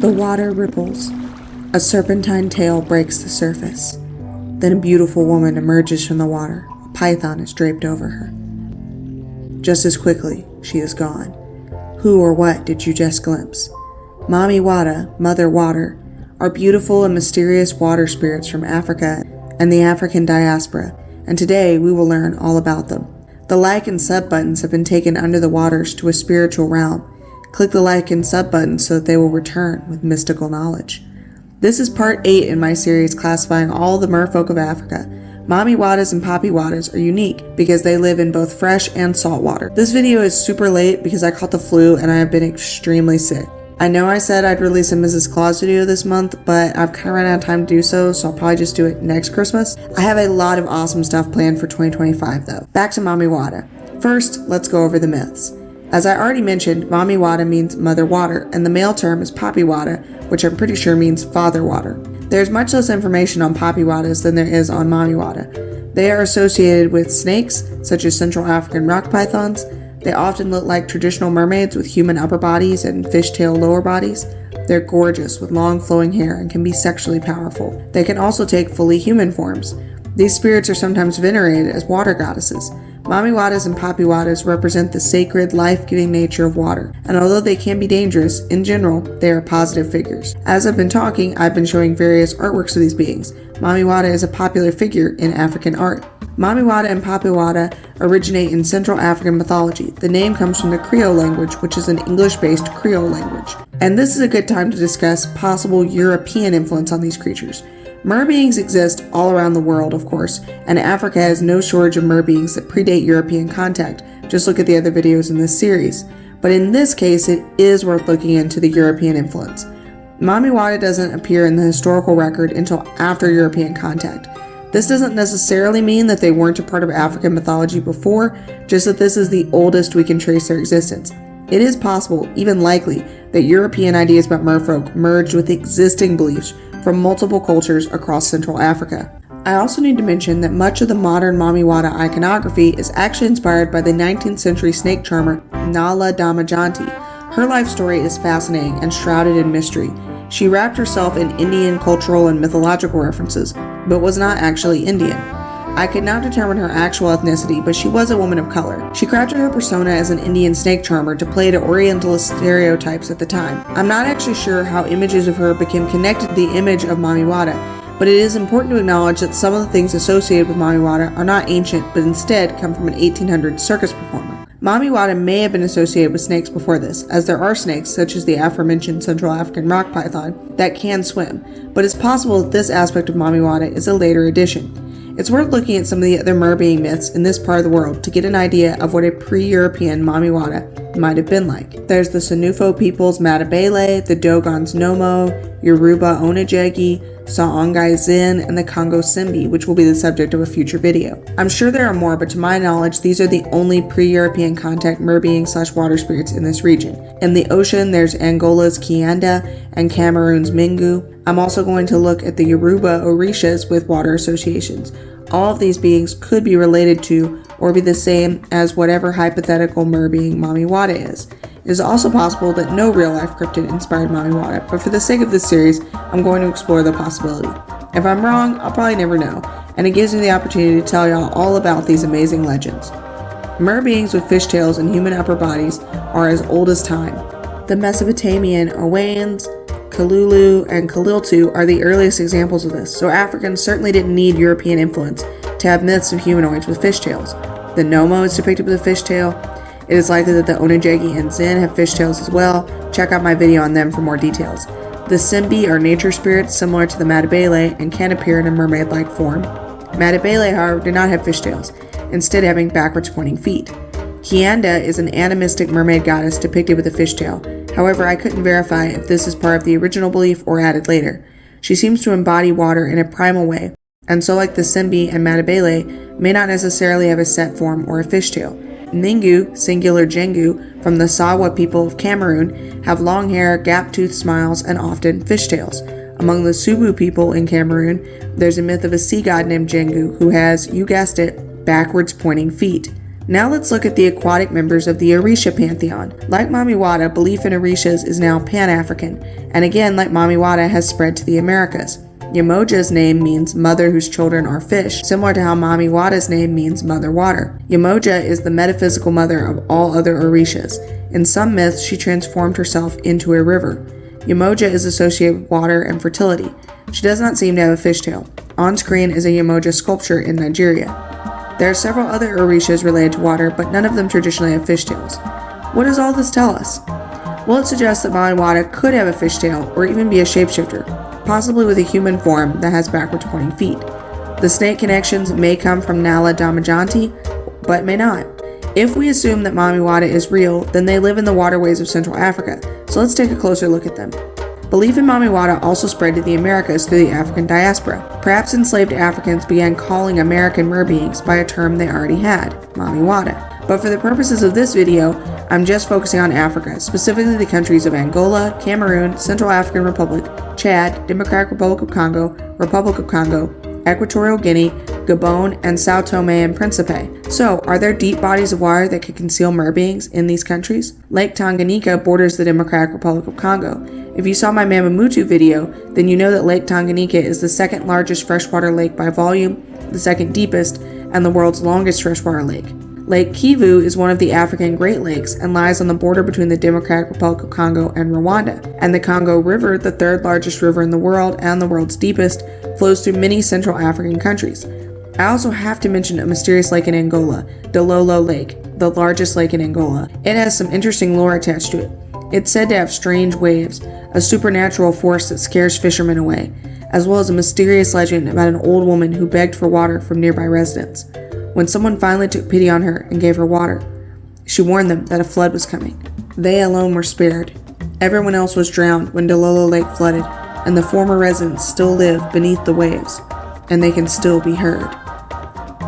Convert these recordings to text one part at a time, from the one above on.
The water ripples. A serpentine tail breaks the surface. Then a beautiful woman emerges from the water. A python is draped over her. Just as quickly, she is gone. Who or what did you just glimpse? Mami Wata, Mother Water, are beautiful and mysterious water spirits from Africa and the African diaspora, and today we will learn all about them. The like and sub buttons have been taken under the waters to a spiritual realm. Click the like and sub button so that they will return with mystical knowledge. This is part 8 in my series classifying all the merfolk of Africa. Mami Watas and Papi Watas are unique because they live in both fresh and salt water. This video is super late because I caught the flu and I have been extremely sick. I know I said I'd release a Mrs. Claus video this month, but I've kind of run out of time to do so, so I'll probably just do it next Christmas. I have a lot of awesome stuff planned for 2025 though. Back to Mami Wata. First, let's go over the myths. As I already mentioned, Mami Wata means Mother Water, and the male term is Papi Wata, which I'm pretty sure means Father Water. There's much less information on Papi Watas than there is on Mami Wata. They are associated with snakes, such as Central African rock pythons. They often look like traditional mermaids with human upper bodies and fishtail lower bodies. They're gorgeous with long flowing hair and can be sexually powerful. They can also take fully human forms. These spirits are sometimes venerated as water goddesses. Mami Watas and Papi Watas represent the sacred, life-giving nature of water, and although they can be dangerous, in general, they are positive figures. As I've been talking, I've been showing various artworks of these beings. Mami Wata is a popular figure in African art. Mami Wata and Papi Wata originate in Central African mythology. The name comes from the Creole language, which is an English-based Creole language. And this is a good time to discuss possible European influence on these creatures. Merbeings exist all around the world, of course, and Africa has no shortage of merbeings that predate European contact. Just look at the other videos in this series. But in this case, it is worth looking into the European influence. Mami Wata doesn't appear in the historical record until after European contact. This doesn't necessarily mean that they weren't a part of African mythology before, just that this is the oldest we can trace their existence. It is possible, even likely, that European ideas about merfolk merged with existing beliefs from multiple cultures across Central Africa. I also need to mention that much of the modern Mami Wata iconography is actually inspired by the 19th century snake charmer Nala Damajanti. Her life story is fascinating and shrouded in mystery. She wrapped herself in Indian cultural and mythological references, but was not actually Indian. I could not determine her actual ethnicity, but she was a woman of color. She crafted her persona as an Indian snake charmer to play to Orientalist stereotypes at the time. I'm not actually sure how images of her became connected to the image of Mami Wata, but it is important to acknowledge that some of the things associated with Mami Wata are not ancient, but instead come from an 1800s circus performer. Mami Wata may have been associated with snakes before this, as there are snakes, such as the aforementioned Central African rock python, that can swim, but it's possible that this aspect of Mami Wata is a later addition. It's worth looking at some of the other merbeing myths in this part of the world to get an idea of what a pre-European Mami Wata might have been like. There's the Sanufo people's Matabele, the Dogons Nomo, Yoruba Onejegi, Saongai Zin, and the Congo Simbi, which will be the subject of a future video. I'm sure there are more, but to my knowledge, these are the only pre-European contact merbeing/water spirits in this region. In the ocean, there's Angola's Kianda and Cameroon's Mingu. I'm also going to look at the Yoruba Orishas with water associations. All of these beings could be related to or be the same as whatever hypothetical merbeing Mami Wata is. It is also possible that no real-life cryptid inspired Mami Wata, but for the sake of this series, I'm going to explore the possibility. If I'm wrong, I'll probably never know, and it gives me the opportunity to tell y'all all about these amazing legends. Merbeings with fishtails and human upper bodies are as old as time. The Mesopotamian Owans, Kalulu, and Kaliltu are the earliest examples of this, so Africans certainly didn't need European influence to have myths of humanoids with fishtails. The Nomo is depicted with a fishtail. It is likely that the Onejegi and Zin have fishtails as well. Check out my video on them for more details. The Simbi are nature spirits similar to the Matabele and can appear in a mermaid-like form. Matabele, however, do not have fishtails, instead having backwards pointing feet. Kianda is an animistic mermaid goddess depicted with a fishtail. However, I couldn't verify if this is part of the original belief or added later. She seems to embody water in a primal way, and so like the Simbi and Matabele, may not necessarily have a set form or a fishtail. Ningu, singular Jengu, from the Sawa people of Cameroon, have long hair, gap-toothed smiles, and often fishtails. Among the Subu people in Cameroon, there's a myth of a sea god named Jengu who has, you guessed it, backwards pointing feet. Now let's look at the aquatic members of the Orisha pantheon. Like Mami Wata, belief in Orishas is now Pan-African, and again, like Mami Wata, has spread to the Americas. Yamoja's name means mother whose children are fish, similar to how Mami Wata's name means mother water. Yamoja is the metaphysical mother of all other Orishas. In some myths, she transformed herself into a river. Yamoja is associated with water and fertility. She does not seem to have a fishtail. On screen is a Yamoja sculpture in Nigeria. There are several other Orishas related to water, but none of them traditionally have fishtails. What does all this tell us? Well, it suggests that Mami Wata could have a fishtail or even be a shapeshifter, possibly with a human form that has backwards pointing feet. The snake connections may come from Nala Damajanti, but may not. If we assume that Mami Wata is real, then they live in the waterways of Central Africa, so let's take a closer look at them. Belief in Mami Wata also spread to the Americas through the African diaspora. Perhaps enslaved Africans began calling American merbeings by a term they already had, Mami Wata. But for the purposes of this video, I'm just focusing on Africa, specifically the countries of Angola, Cameroon, Central African Republic, Chad, Democratic Republic of Congo, Republic of Congo, Equatorial Guinea, Gabon, and Sao Tome and Principe. So, are there deep bodies of water that could conceal merbeings in these countries? Lake Tanganyika borders the Democratic Republic of Congo. If you saw my Mamamutu video, then you know that Lake Tanganyika is the second largest freshwater lake by volume, the second deepest, and the world's longest freshwater lake. Lake Kivu is one of the African Great Lakes and lies on the border between the Democratic Republic of Congo and Rwanda. And the Congo River, the third largest river in the world and the world's deepest, flows through many Central African countries. I also have to mention a mysterious lake in Angola, Dololo Lake, the largest lake in Angola. It has some interesting lore attached to it. It's said to have strange waves, a supernatural force that scares fishermen away, as well as a mysterious legend about an old woman who begged for water from nearby residents. When someone finally took pity on her and gave her water, she warned them that a flood was coming. They alone were spared. Everyone else was drowned when Dololo Lake flooded, and the former residents still live beneath the waves, and they can still be heard.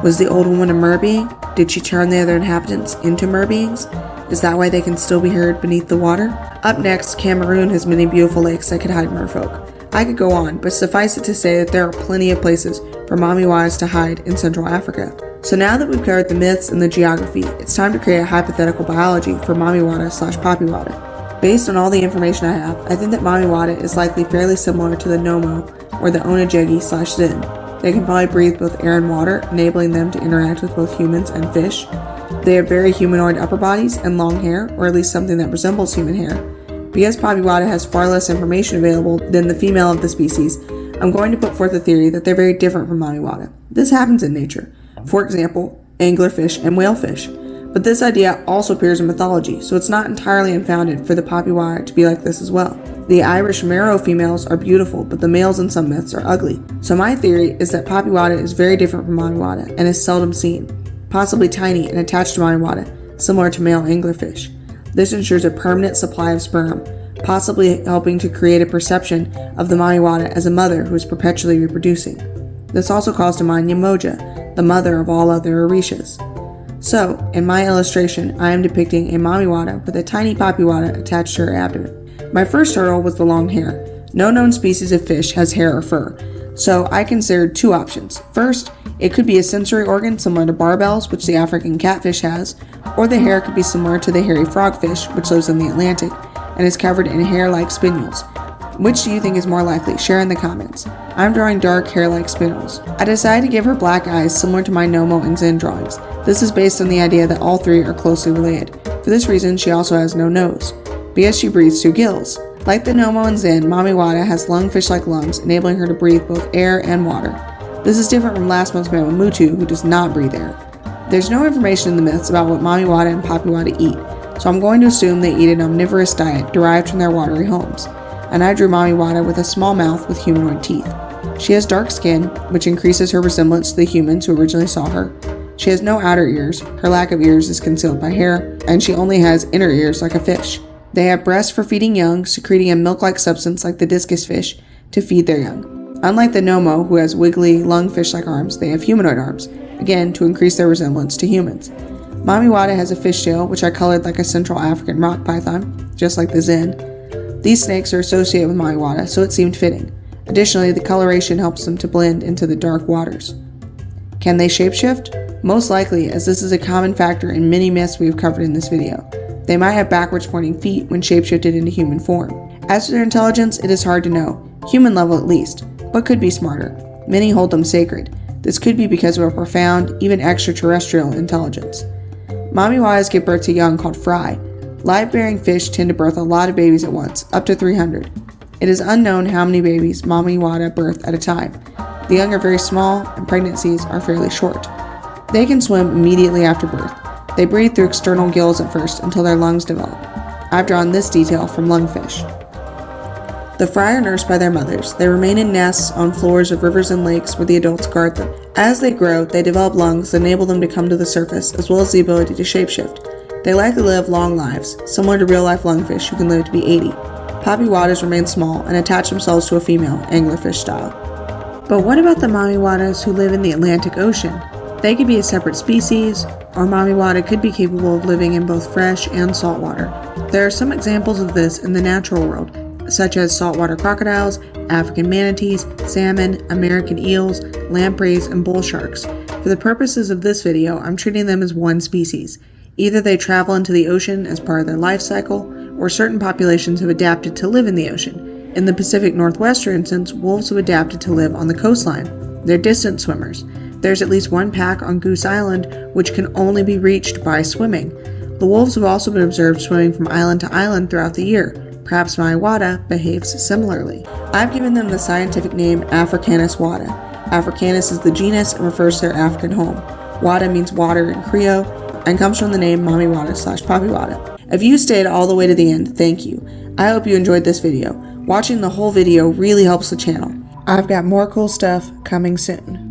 Was the old woman a merbeing? Did she turn the other inhabitants into merbeings? Is that why they can still be heard beneath the water? Up next, Cameroon has many beautiful lakes that could hide merfolk. I could go on, but suffice it to say that there are plenty of places for Mami Watas to hide in Central Africa. So now that we've covered the myths and the geography, it's time to create a hypothetical biology for Mami Wata / Papi Wata. Based on all the information I have, I think that Mami Wata is likely fairly similar to the Nomo or the Onagegi / Zin. They can probably breathe both air and water, enabling them to interact with both humans and fish. They have very humanoid upper bodies and long hair, or at least something that resembles human hair. Because Papi Wata has far less information available than the female of the species, I'm going to put forth a theory that they're very different from Mami Wata. This happens in nature. For example, anglerfish and whalefish. But this idea also appears in mythology, so it's not entirely unfounded for the Papi Wata to be like this as well. The Irish Merrow females are beautiful, but the males in some myths are ugly. So my theory is that Papi Wata is very different from Mami Wata and is seldom seen, possibly tiny and attached to Mami Wata, similar to male anglerfish. This ensures a permanent supply of sperm, possibly helping to create a perception of the Mami Wata as a mother who is perpetually reproducing. This also calls to mind Yamoja, the mother of all other Orishas. So, in my illustration, I am depicting a Mami Wata with a tiny Papi Wata attached to her abdomen. My first hurdle was the long hair. No known species of fish has hair or fur, so I considered two options. First, it could be a sensory organ similar to barbels, which the African catfish has, or the hair could be similar to the hairy frogfish, which lives in the Atlantic, and is covered in hair-like spinels. Which do you think is more likely? Share in the comments. I'm drawing dark hair-like spinels. I decided to give her black eyes similar to my Nomo and Zin drawings. This is based on the idea that all three are closely related. For this reason, she also has no nose, because she breathes through gills. Like the Nomo and Zin, Mami Wata has lungfish-like lungs, enabling her to breathe both air and water. This is different from last month's Mamamutu, who does not breathe air. There's no information in the myths about what Mami Wata and Papi Wata eat, so I'm going to assume they eat an omnivorous diet derived from their watery homes. And I drew Mami Wata with a small mouth with humanoid teeth. She has dark skin, which increases her resemblance to the humans who originally saw her. She has no outer ears, her lack of ears is concealed by hair, and she only has inner ears like a fish. They have breasts for feeding young, secreting a milk-like substance like the discus fish to feed their young. Unlike the Nomo, who has wiggly, lungfish-like arms, they have humanoid arms, again to increase their resemblance to humans. Mami Wata has a fishtail, which I colored like a Central African rock python, just like the Zin. These snakes are associated with Mami Wata, so it seemed fitting. Additionally, the coloration helps them to blend into the dark waters. Can they shapeshift? Most likely, as this is a common factor in many myths we have covered in this video. They might have backwards pointing feet when shapeshifted into human form. As for their intelligence, it is hard to know, human level at least, but could be smarter. Many hold them sacred. This could be because of a profound, even extraterrestrial intelligence. Mami Watas give birth to young called fry. Live-bearing fish tend to birth a lot of babies at once, up to 300. It is unknown how many babies Mami Wata birth at a time. The young are very small, and pregnancies are fairly short. They can swim immediately after birth. They breathe through external gills at first until their lungs develop. I've drawn this detail from lungfish. The fry are nursed by their mothers. They remain in nests on floors of rivers and lakes where the adults guard them. As they grow, they develop lungs that enable them to come to the surface, as well as the ability to shapeshift. They likely live long lives, similar to real-life lungfish who can live to be 80. Papi Watas remain small and attach themselves to a female, anglerfish style. But what about the Mami Watas who live in the Atlantic Ocean? They could be a separate species, or Mami Wata could be capable of living in both fresh and salt water. There are some examples of this in the natural world, such as saltwater crocodiles, African manatees, salmon, American eels, lampreys, and bull sharks. For the purposes of this video, I'm treating them as one species. Either they travel into the ocean as part of their life cycle, or certain populations have adapted to live in the ocean. In the Pacific Northwest, for instance, wolves have adapted to live on the coastline. They're distant swimmers. There's at least one pack on Goose Island, which can only be reached by swimming. The wolves have also been observed swimming from island to island throughout the year. Perhaps Mami Wata behaves similarly. I've given them the scientific name Africanus wata. Africanus is the genus and refers to their African home. Wata means water in Creole and comes from the name Mami Wata/Papi Wata. If you stayed all the way to the end, thank you. I hope you enjoyed this video. Watching the whole video really helps the channel. I've got more cool stuff coming soon.